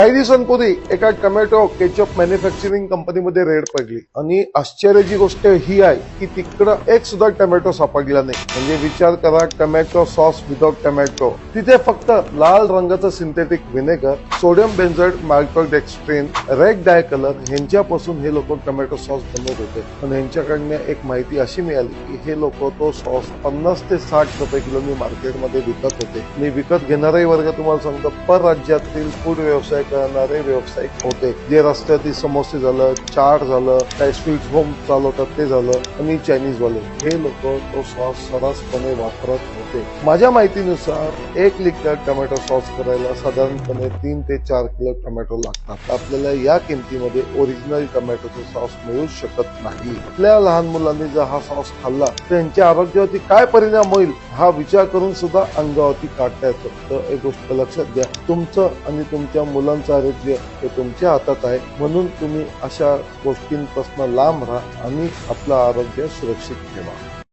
काही दिवसांपूर्वी एका टोमॅटो केचप मॅन्युफॅक्चरिंग कंपनीमध्ये रेड पडली आणि आश्चर्याची गोष्ट ही आहे की तिकडं एक सुद्धा टोमॅटो सापडला नाही. म्हणजे विचार करा, टोमॅटो सॉस विदाउट टोमॅटो. तिथे फक्त लाल रंगाचं synthetic vinegar, sodium benzoate माल्टोडेक्स्ट्रीन, red डाय कलर ह्यांच्यापासून हे लोक टोमॅटो सॉस बनवत होते. पण ह्यांच्याकडनं एक माहिती अशी मिळाली की हे लोक तो सॉस 50 ते 60 रुपये किलोनी मार्केटमध्ये विकत होते. मी विकत घेणारे वर्ग तुम्हाला सांगतो, परराज्यातील फूड व्यवसाय करणारे व्यावसायिक होते, जे रस्त्यातील समोसे झालं, चाट झालं, काय स्वीट होम चालवतात ते झालं, आणि चायनीज वाले, हे लोक तो सॉस सर्रासपणे वापरत होते. माझ्या माहितीनुसार 1 लिटर टोमॅटो सॉस करायला साधारणपणे 3 ते 4 किलो टोमॅटो लागतात. आपल्याला या किमतीमध्ये ओरिजिनल टोमॅटोचा सॉस मिळू शकत नाही. आपल्या लहान मुलांनी जर हा सॉस खाल्ला तर त्यांच्या आरोग्यावरती काय परिणाम होईल हा विचार करून सुद्धा अंगावरती काढता येतो. तर एक गोष्ट लक्षात घ्या, तुमचं आणि तुमच्या मुलांचं आरोग्य हे तुमच्या हातात आहे. म्हणून तुम्ही अशा गोष्टींपासून लांब राहा आणि आपलं आरोग्य सुरक्षित ठेवा.